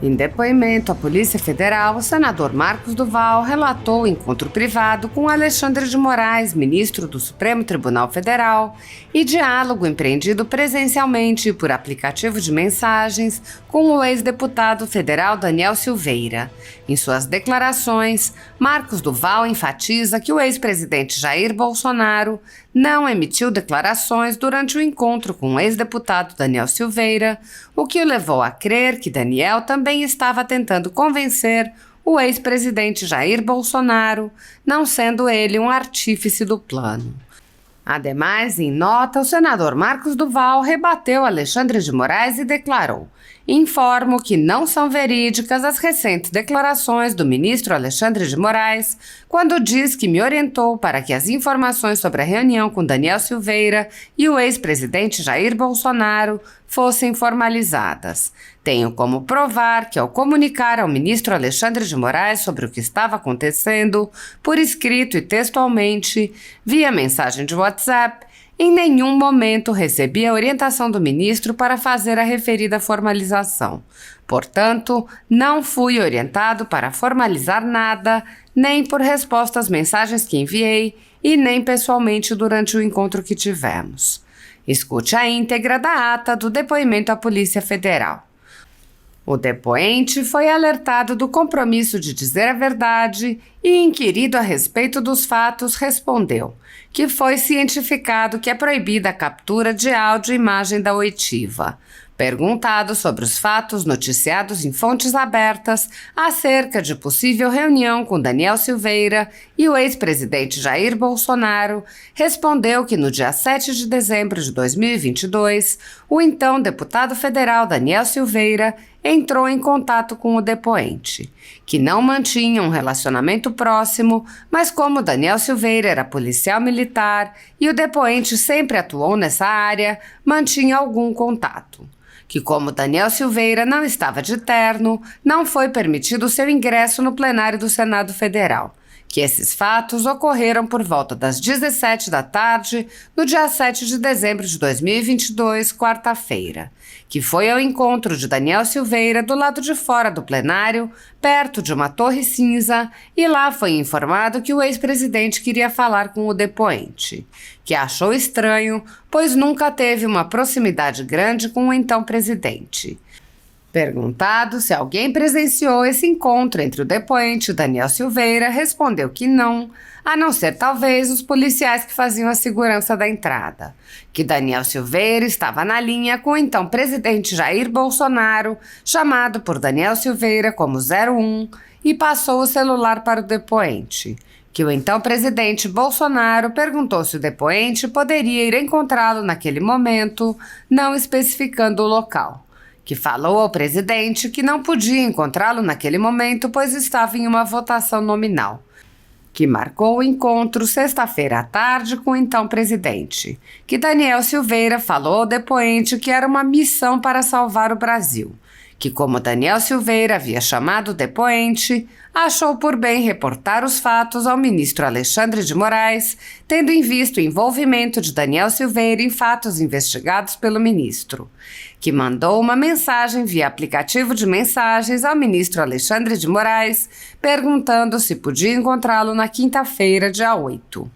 Em depoimento à Polícia Federal, o senador Marcos Duval relatou o encontro privado com Alexandre de Moraes, ministro do Supremo Tribunal Federal, e diálogo empreendido presencialmente por aplicativo de mensagens com o ex-deputado federal Daniel Silveira. Em suas declarações, Marcos Duval enfatiza que o ex-presidente Jair Bolsonaro não emitiu declarações durante o encontro com o ex-deputado Daniel Silveira, o que o levou a crer que Daniel também estava tentando convencer o ex-presidente Jair Bolsonaro, não sendo ele um artífice do plano. Ademais, em nota, o senador Marcos Duval rebateu Alexandre de Moraes e declarou: "Informo que não são verídicas as recentes declarações do ministro Alexandre de Moraes, quando diz que me orientou para que as informações sobre a reunião com Daniel Silveira e o ex-presidente Jair Bolsonaro fossem formalizadas. Tenho como provar que, ao comunicar ao ministro Alexandre de Moraes sobre o que estava acontecendo, por escrito e textualmente, via mensagem de WhatsApp, em nenhum momento recebi a orientação do ministro para fazer a referida formalização. Portanto, não fui orientado para formalizar nada, nem por resposta às mensagens que enviei e nem pessoalmente durante o encontro que tivemos." Escute a íntegra da ata do depoimento à Polícia Federal. O depoente foi alertado do compromisso de dizer a verdade e, inquirido a respeito dos fatos, respondeu que foi cientificado que é proibida a captura de áudio e imagem da oitiva. Perguntado sobre os fatos noticiados em fontes abertas acerca de possível reunião com Daniel Silveira e o ex-presidente Jair Bolsonaro, respondeu que no dia 7 de dezembro de 2022, o então deputado federal Daniel Silveira entrou em contato com o depoente, que não mantinha um relacionamento próximo, mas como Daniel Silveira era policial militar e o depoente sempre atuou nessa área, mantinha algum contato. Que como Daniel Silveira não estava de terno, não foi permitido seu ingresso no plenário do Senado Federal. Que esses fatos ocorreram por volta das 17 da tarde, no dia 7 de dezembro de 2022, quarta-feira. Que foi ao encontro de Daniel Silveira do lado de fora do plenário, perto de uma torre cinza, e lá foi informado que o ex-presidente queria falar com o depoente. Que achou estranho, pois nunca teve uma proximidade grande com o então presidente. Perguntado se alguém presenciou esse encontro entre o depoente e Daniel Silveira, respondeu que não ser talvez os policiais que faziam a segurança da entrada. Que Daniel Silveira estava na linha com o então presidente Jair Bolsonaro, chamado por Daniel Silveira como 01, e passou o celular para o depoente. Que o então presidente Bolsonaro perguntou se o depoente poderia ir encontrá-lo naquele momento, não especificando o local. Que falou ao presidente que não podia encontrá-lo naquele momento, pois estava em uma votação nominal. Que marcou o encontro sexta-feira à tarde com o então presidente. Que Daniel Silveira falou ao depoente que era uma missão para salvar o Brasil. Que como Daniel Silveira havia chamado o depoente, achou por bem reportar os fatos ao ministro Alexandre de Moraes, tendo em vista o envolvimento de Daniel Silveira em fatos investigados pelo ministro. Que mandou uma mensagem via aplicativo de mensagens ao ministro Alexandre de Moraes, perguntando se podia encontrá-lo na quinta-feira, dia 8.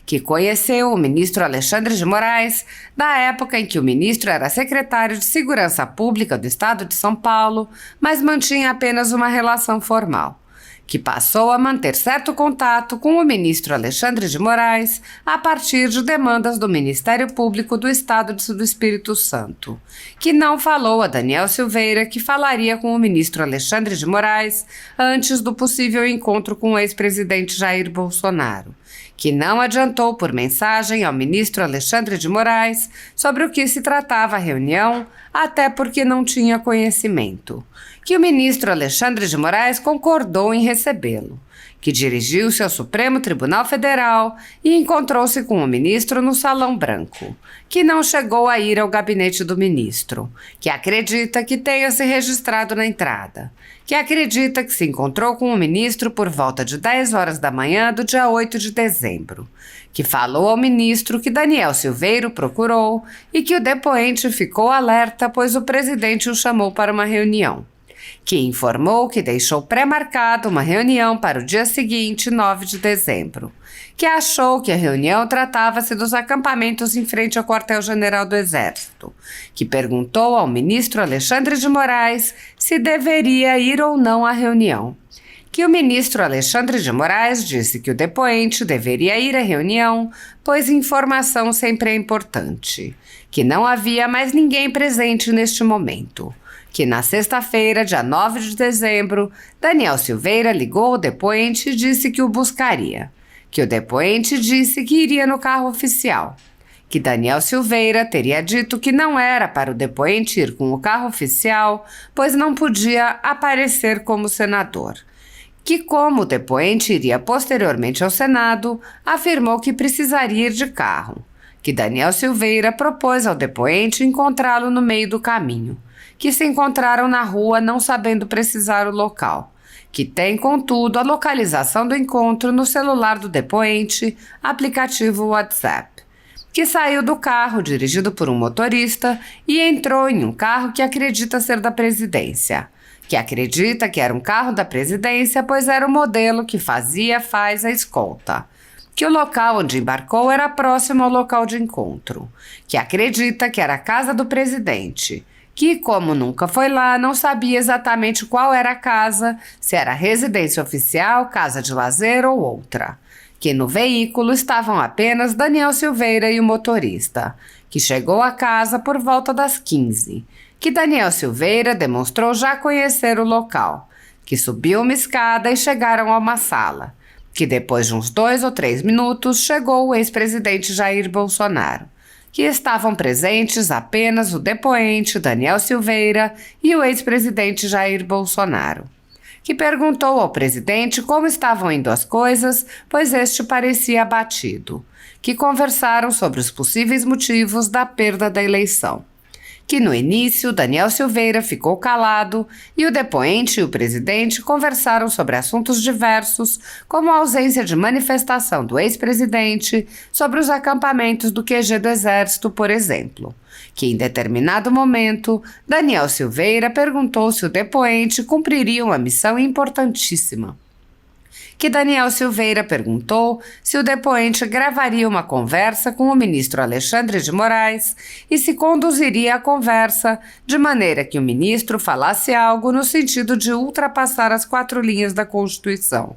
Que conheceu o ministro Alexandre de Moraes da época em que o ministro era secretário de Segurança Pública do Estado de São Paulo, mas mantinha apenas uma relação formal. Que passou a manter certo contato com o ministro Alexandre de Moraes a partir de demandas do Ministério Público do Estado do Espírito Santo. Que não falou a Daniel Silveira que falaria com o ministro Alexandre de Moraes antes do possível encontro com o ex-presidente Jair Bolsonaro. Que não adiantou por mensagem ao ministro Alexandre de Moraes sobre o que se tratava a reunião, até porque não tinha conhecimento. Que o ministro Alexandre de Moraes concordou em recebê-lo. Que dirigiu-se ao Supremo Tribunal Federal e encontrou-se com o ministro no Salão Branco. Que não chegou a ir ao gabinete do ministro. Que acredita que tenha se registrado na entrada. Que acredita que se encontrou com o ministro por volta de 10 horas da manhã do dia 8 de dezembro. Que falou ao ministro que Daniel Silveira o procurou e que o depoente ficou alerta, pois o presidente o chamou para uma reunião. que informou que deixou pré-marcada uma reunião para o dia seguinte, 9 de dezembro, que achou que a reunião tratava-se dos acampamentos em frente ao quartel-general do Exército, que perguntou ao ministro Alexandre de Moraes se deveria ir ou não à reunião, que o ministro Alexandre de Moraes disse que o depoente deveria ir à reunião, pois informação sempre é importante, que não havia mais ninguém presente neste momento, que na sexta-feira, dia 9 de dezembro, Daniel Silveira ligou ao depoente e disse que o buscaria, que o depoente disse que iria no carro oficial, que Daniel Silveira teria dito que não era para o depoente ir com o carro oficial, pois não podia aparecer como senador, que como o depoente iria posteriormente ao Senado, afirmou que precisaria ir de carro, que Daniel Silveira propôs ao depoente encontrá-lo no meio do caminho, que se encontraram na rua não sabendo precisar o local, que tem, contudo, a localização do encontro no celular do depoente, aplicativo WhatsApp, que saiu do carro dirigido por um motorista e entrou em um carro que acredita ser da presidência, que acredita que era um carro da presidência, pois era o modelo que faz a escolta, que o local onde embarcou era próximo ao local de encontro, que acredita que era a casa do presidente, que, como nunca foi lá, não sabia exatamente qual era a casa, se era residência oficial, casa de lazer ou outra, que no veículo estavam apenas Daniel Silveira e o motorista, que chegou à casa por volta das 15, que Daniel Silveira demonstrou já conhecer o local, que subiu uma escada e chegaram a uma sala, que depois de uns 2 ou 3 minutos chegou o ex-presidente Jair Bolsonaro, que estavam presentes apenas o depoente Daniel Silveira e o ex-presidente Jair Bolsonaro, que perguntou ao presidente como estavam indo as coisas, pois este parecia abatido, que conversaram sobre os possíveis motivos da perda da eleição, que no início Daniel Silveira ficou calado e o depoente e o presidente conversaram sobre assuntos diversos, como a ausência de manifestação do ex-presidente sobre os acampamentos do QG do Exército, por exemplo, que em determinado momento Daniel Silveira perguntou se o depoente cumpriria uma missão importantíssima, que Daniel Silveira perguntou se o depoente gravaria uma conversa com o ministro Alexandre de Moraes e se conduziria a conversa de maneira que o ministro falasse algo no sentido de ultrapassar as 4 linhas da Constituição,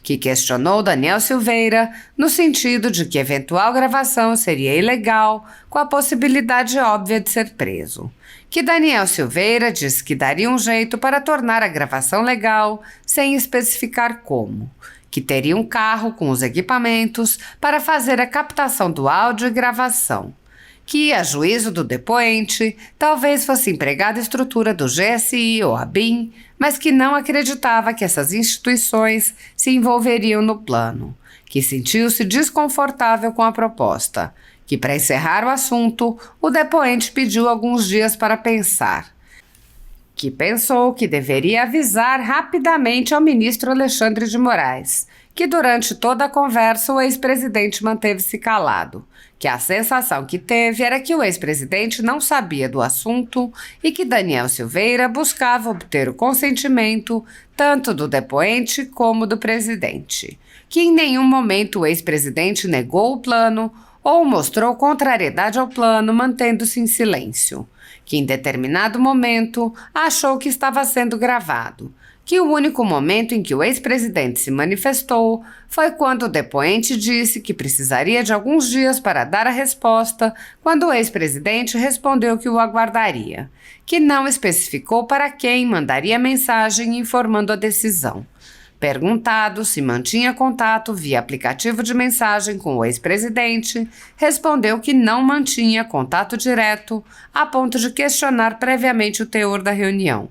que questionou Daniel Silveira no sentido de que eventual gravação seria ilegal, com a possibilidade óbvia de ser preso, que Daniel Silveira disse que daria um jeito para tornar a gravação legal, sem especificar como, que teria um carro com os equipamentos para fazer a captação do áudio e gravação, que, a juízo do depoente, talvez fosse empregada estrutura do GSI ou ABIN, mas que não acreditava que essas instituições se envolveriam no plano, que sentiu-se desconfortável com a proposta, que, para encerrar o assunto, o depoente pediu alguns dias para pensar, que pensou que deveria avisar rapidamente ao ministro Alexandre de Moraes, que durante toda a conversa o ex-presidente manteve-se calado, que a sensação que teve era que o ex-presidente não sabia do assunto e que Daniel Silveira buscava obter o consentimento tanto do depoente como do presidente, que em nenhum momento o ex-presidente negou o plano ou mostrou contrariedade ao plano, mantendo-se em silêncio, que em determinado momento achou que estava sendo gravado, que o único momento em que o ex-presidente se manifestou foi quando o depoente disse que precisaria de alguns dias para dar a resposta, quando o ex-presidente respondeu que o aguardaria, que não especificou para quem mandaria mensagem informando a decisão. Perguntado se mantinha contato via aplicativo de mensagem com o ex-presidente, respondeu que não mantinha contato direto, a ponto de questionar previamente o teor da reunião,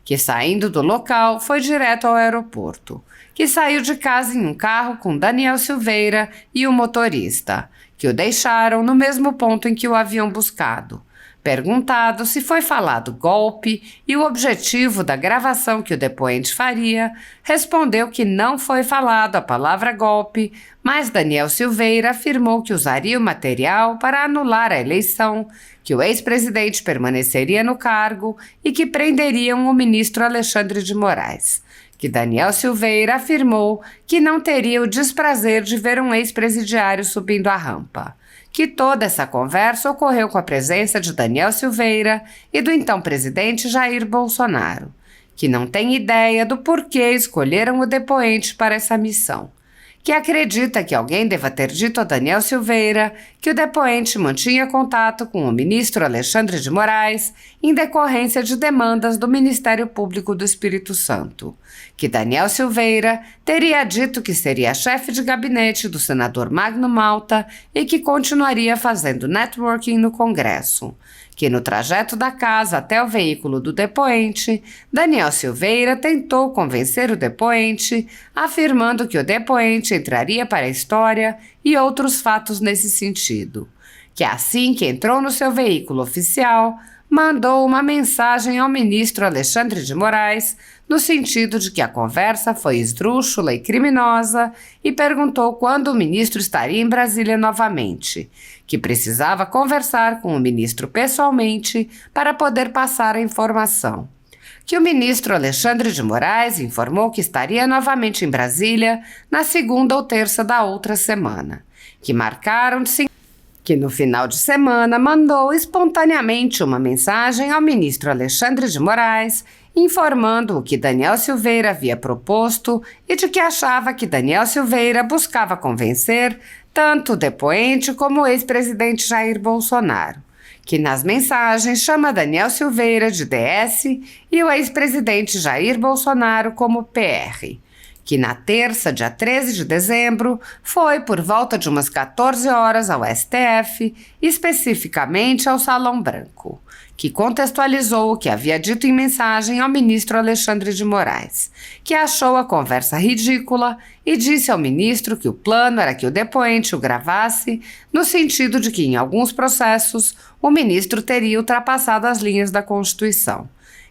que saindo do local foi direto ao aeroporto, que saiu de casa em um carro com Daniel Silveira e o motorista, que o deixaram no mesmo ponto em que o haviam buscado, Perguntado se foi falado golpe e o objetivo da gravação que o depoente faria, respondeu que não foi falado a palavra golpe, mas Daniel Silveira afirmou que usaria o material para anular a eleição, que o ex-presidente permaneceria no cargo e que prenderiam o ministro Alexandre de Moraes. Que Daniel Silveira afirmou que não teria o desprazer de ver um ex-presidiário subindo a rampa. Que toda essa conversa ocorreu com a presença de Daniel Silveira e do então presidente Jair Bolsonaro, que não tem ideia do porquê escolheram o depoente para essa missão, que acredita que alguém deva ter dito a Daniel Silveira que o depoente mantinha contato com o ministro Alexandre de Moraes em decorrência de demandas do Ministério Público do Espírito Santo, que Daniel Silveira teria dito que seria chefe de gabinete do senador Magno Malta e que continuaria fazendo networking no Congresso, que no trajeto da casa até o veículo do depoente, Daniel Silveira tentou convencer o depoente, afirmando que o depoente entraria para a história e outros fatos nesse sentido, que assim que entrou no seu veículo oficial, mandou uma mensagem ao ministro Alexandre de Moraes no sentido de que a conversa foi esdrúxula e criminosa e perguntou quando o ministro estaria em Brasília novamente, que precisava conversar com o ministro pessoalmente para poder passar a informação. Que o ministro Alexandre de Moraes informou que estaria novamente em Brasília na segunda ou terça da outra semana, que marcaram de se que no final de semana mandou espontaneamente uma mensagem ao ministro Alexandre de Moraes, informando o que Daniel Silveira havia proposto e de que achava que Daniel Silveira buscava convencer tanto o depoente como o ex-presidente Jair Bolsonaro, que nas mensagens chama Daniel Silveira de DS e o ex-presidente Jair Bolsonaro como PR. Que na terça, dia 13 de dezembro, foi por volta de umas 14 horas ao STF, especificamente ao Salão Branco, que contextualizou o que havia dito em mensagem ao ministro Alexandre de Moraes, que achou a conversa ridícula e disse ao ministro que o plano era que o depoente o gravasse, no sentido de que em alguns processos o ministro teria ultrapassado as linhas da Constituição.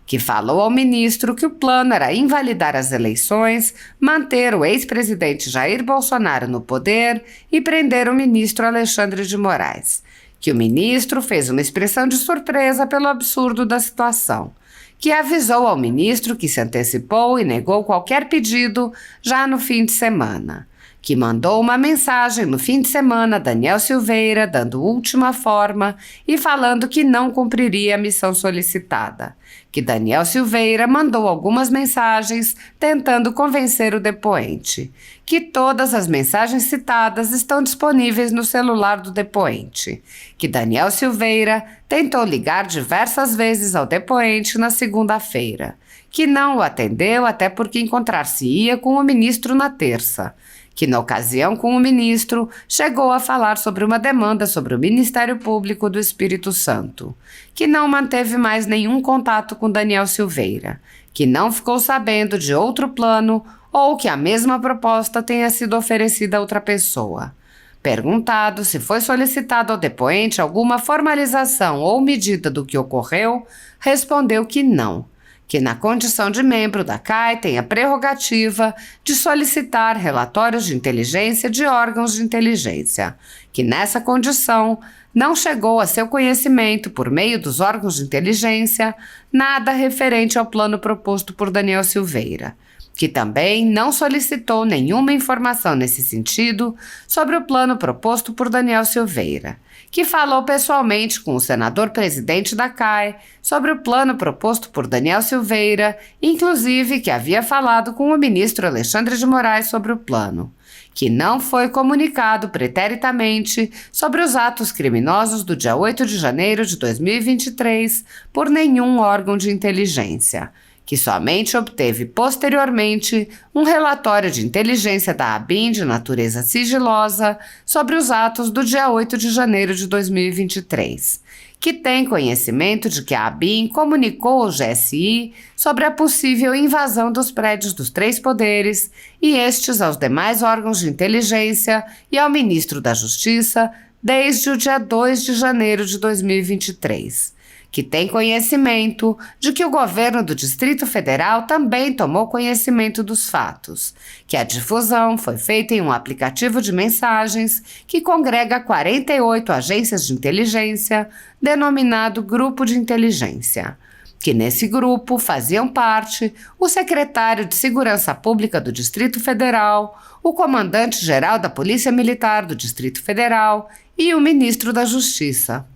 Que falou ao ministro que o plano era invalidar as eleições, manter o ex-presidente Jair Bolsonaro no poder e prender o ministro Alexandre de Moraes. Que o ministro fez uma expressão de surpresa pelo absurdo da situação. Que avisou ao ministro que se antecipou e negou qualquer pedido já no fim de semana. Que mandou uma mensagem no fim de semana a Daniel Silveira, dando última forma e falando que não cumpriria a missão solicitada. Que Daniel Silveira mandou algumas mensagens tentando convencer o depoente. Que todas as mensagens citadas estão disponíveis no celular do depoente. Que Daniel Silveira tentou ligar diversas vezes ao depoente na segunda-feira. Que não o atendeu até porque encontrar-se-ia com o ministro na terça. Que na ocasião com o ministro chegou a falar sobre uma demanda sobre o Ministério Público do Espírito Santo, que não manteve mais nenhum contato com Daniel Silveira, que não ficou sabendo de outro plano ou que a mesma proposta tenha sido oferecida a outra pessoa. Perguntado se foi solicitado ao depoente alguma formalização ou medida do que ocorreu, respondeu que não. Que na condição de membro da CAI tem a prerrogativa de solicitar relatórios de inteligência de órgãos de inteligência, que nessa condição não chegou a seu conhecimento por meio dos órgãos de inteligência nada referente ao plano proposto por Daniel Silveira, que também não solicitou nenhuma informação nesse sentido sobre o plano proposto por Daniel Silveira, que falou pessoalmente com o senador-presidente da CAI sobre o plano proposto por Daniel Silveira, inclusive que havia falado com o ministro Alexandre de Moraes sobre o plano, que não foi comunicado preteritamente sobre os atos criminosos do dia 8 de janeiro de 2023 por nenhum órgão de inteligência, que somente obteve posteriormente um relatório de inteligência da ABIN de natureza sigilosa sobre os atos do dia 8 de janeiro de 2023, que tem conhecimento de que a ABIN comunicou ao GSI sobre a possível invasão dos prédios dos três poderes e estes aos demais órgãos de inteligência e ao ministro da Justiça desde o dia 2 de janeiro de 2023. que tem conhecimento de que o governo do Distrito Federal também tomou conhecimento dos fatos, que a difusão foi feita em um aplicativo de mensagens que congrega 48 agências de inteligência, denominado Grupo de Inteligência, que nesse grupo faziam parte o secretário de Segurança Pública do Distrito Federal, o comandante-geral da Polícia Militar do Distrito Federal e o ministro da Justiça.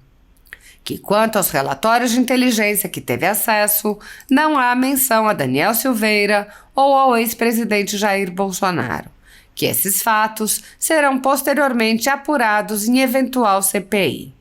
Que quanto aos relatórios de inteligência que teve acesso, não há menção a Daniel Silveira ou ao ex-presidente Jair Bolsonaro, que esses fatos serão posteriormente apurados em eventual CPI.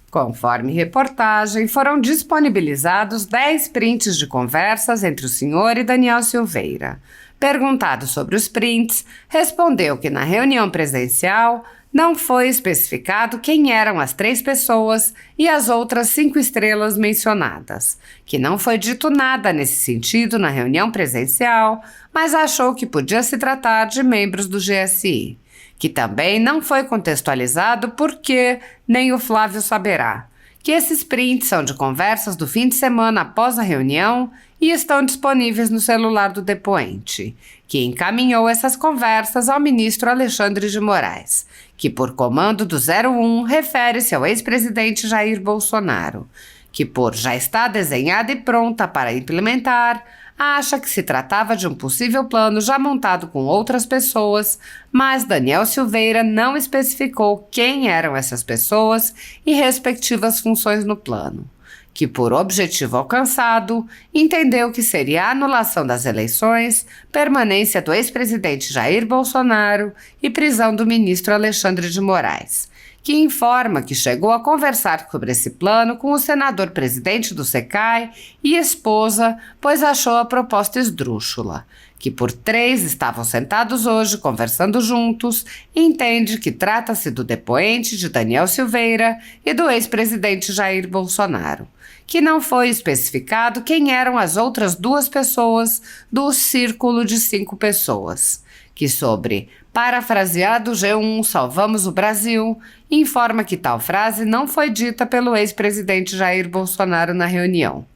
Conforme reportagem, foram disponibilizados 10 prints de conversas entre o senhor e Daniel Silveira. Perguntado sobre os prints, respondeu que na reunião presencial não foi especificado quem eram as 3 pessoas e as outras 5 estrelas mencionadas, que não foi dito nada nesse sentido na reunião presencial, mas achou que podia se tratar de membros do GSI, que também não foi contextualizado porque nem o Flávio saberá, que esses prints são de conversas do fim de semana após a reunião e estão disponíveis no celular do depoente, que encaminhou essas conversas ao ministro Alexandre de Moraes, que por comando do 01 refere-se ao ex-presidente Jair Bolsonaro, que por já está desenhada e pronta para implementar, acha que se tratava de um possível plano já montado com outras pessoas, mas Daniel Silveira não especificou quem eram essas pessoas e respectivas funções no plano, que por objetivo alcançado, entendeu que seria a anulação das eleições, permanência do ex-presidente Jair Bolsonaro e prisão do ministro Alexandre de Moraes, que informa que chegou a conversar sobre esse plano com o senador-presidente do SECAI e esposa, pois achou a proposta esdrúxula, que por 3 estavam sentados hoje conversando juntos, e entende que trata-se do depoente de Daniel Silveira e do ex-presidente Jair Bolsonaro, que não foi especificado quem eram as outras 2 pessoas do círculo de 5 pessoas, que sobre parafraseado G1 Salvamos o Brasil, informa que tal frase não foi dita pelo ex-presidente Jair Bolsonaro na reunião,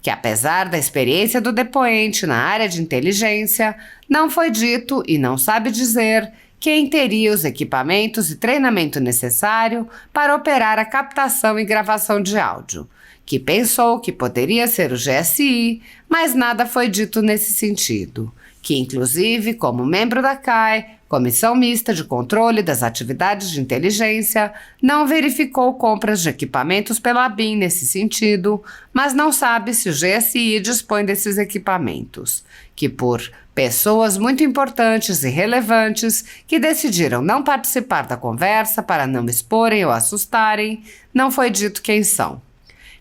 que apesar da experiência do depoente na área de inteligência, não foi dito e não sabe dizer quem teria os equipamentos e treinamento necessário para operar a captação e gravação de áudio, que pensou que poderia ser o GSI, mas nada foi dito nesse sentido, que inclusive, como membro da CAI, Comissão Mista de Controle das Atividades de Inteligência, não verificou compras de equipamentos pela ABIN nesse sentido, mas não sabe se o GSI dispõe desses equipamentos, que por pessoas muito importantes e relevantes que decidiram não participar da conversa para não exporem ou assustarem, não foi dito quem são.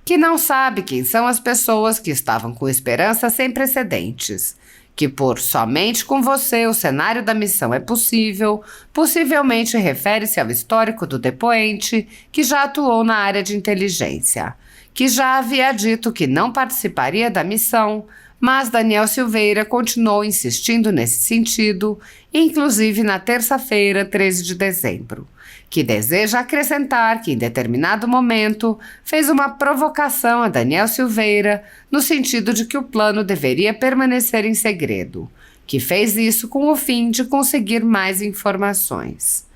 Que não sabe quem são as pessoas que estavam com esperança sem precedentes, que por somente com você o cenário da missão é possível, possivelmente refere-se ao histórico do depoente que já atuou na área de inteligência, que já havia dito que não participaria da missão, mas Daniel Silveira continuou insistindo nesse sentido, inclusive na terça-feira, 13 de dezembro, que deseja acrescentar que em determinado momento fez uma provocação a Daniel Silveira no sentido de que o plano deveria permanecer em segredo, que fez isso com o fim de conseguir mais informações.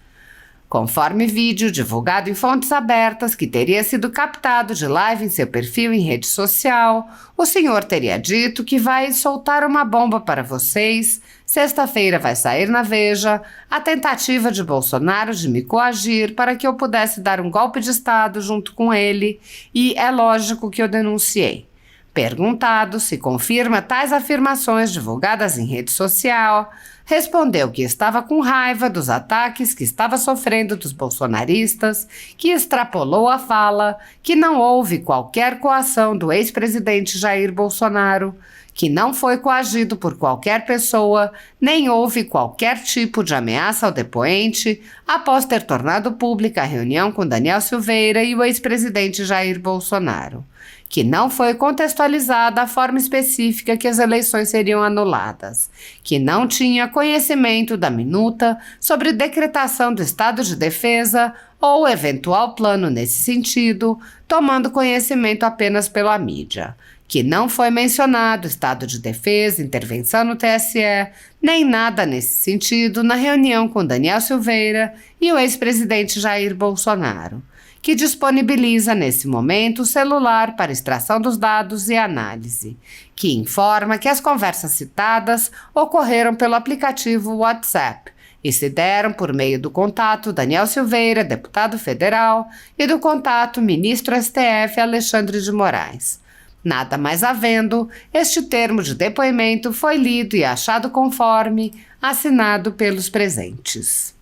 Conforme vídeo divulgado em fontes abertas que teria sido captado de live em seu perfil em rede social, o senhor teria dito que vai soltar uma bomba para vocês, sexta-feira vai sair na Veja a tentativa de Bolsonaro de me coagir para que eu pudesse dar um golpe de Estado junto com ele e é lógico que eu denunciei. Perguntado se confirma tais afirmações divulgadas em rede social, respondeu que estava com raiva dos ataques que estava sofrendo dos bolsonaristas, que extrapolou a fala, que não houve qualquer coação do ex-presidente Jair Bolsonaro, que não foi coagido por qualquer pessoa, nem houve qualquer tipo de ameaça ao depoente, após ter tornado pública a reunião com Daniel Silveira e o ex-presidente Jair Bolsonaro, que não foi contextualizada a forma específica que as eleições seriam anuladas, que não tinha conhecimento da minuta sobre decretação do estado de defesa ou eventual plano nesse sentido, tomando conhecimento apenas pela mídia, que não foi mencionado estado de defesa, intervenção no TSE, nem nada nesse sentido na reunião com Daniel Silveira e o ex-presidente Jair Bolsonaro, que disponibiliza nesse momento o celular para extração dos dados e análise, que informa que as conversas citadas ocorreram pelo aplicativo WhatsApp e se deram por meio do contato Daniel Silveira, deputado federal, e do contato ministro STF Alexandre de Moraes. Nada mais havendo, este termo de depoimento foi lido e achado conforme, assinado pelos presentes.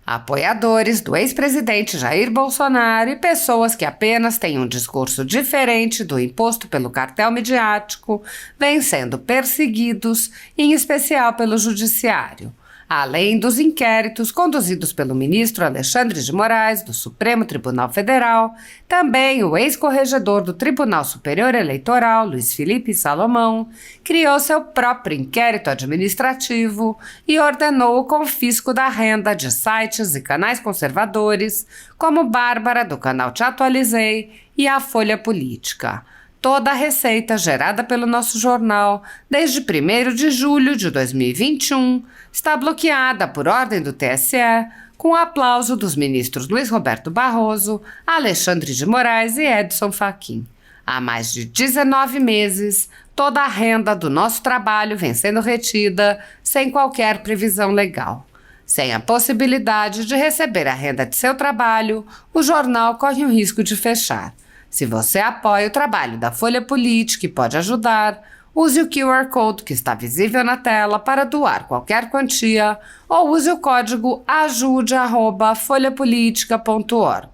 Apoiadores do ex-presidente Jair Bolsonaro e pessoas que apenas têm um discurso diferente do imposto pelo cartel midiático vêm sendo perseguidos, em especial pelo judiciário, além dos inquéritos conduzidos pelo ministro Alexandre de Moraes, do Supremo Tribunal Federal. Também o ex-corregedor do Tribunal Superior Eleitoral, Luiz Felipe Salomão, criou seu próprio inquérito administrativo e ordenou o confisco da renda de sites e canais conservadores, como Bárbara, do canal Te Atualizei, e a Folha Política. Toda a receita gerada pelo nosso jornal desde 1º de julho de 2021 está bloqueada por ordem do TSE, com o aplauso dos ministros Luiz Roberto Barroso, Alexandre de Moraes e Edson Fachin. Há mais de 19 meses, toda a renda do nosso trabalho vem sendo retida sem qualquer previsão legal. Sem a possibilidade de receber a renda de seu trabalho, o jornal corre o risco de fechar. Se você apoia o trabalho da Folha Política e pode ajudar, use o QR Code que está visível na tela para doar qualquer quantia ou use o código ajude@folhapolitica.org.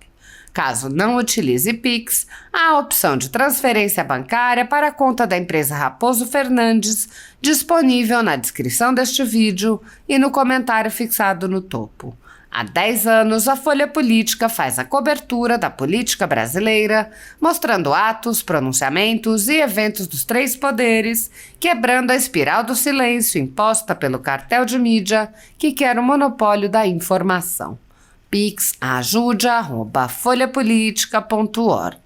Caso não utilize Pix, há a opção de transferência bancária para a conta da empresa Raposo Fernandes, disponível na descrição deste vídeo e no comentário fixado no topo. Há 10 anos, a Folha Política faz a cobertura da política brasileira, mostrando atos, pronunciamentos e eventos dos 3 poderes, quebrando a espiral do silêncio imposta pelo cartel de mídia que quer o monopólio da informação. Pix ajude@folhapolitica.org.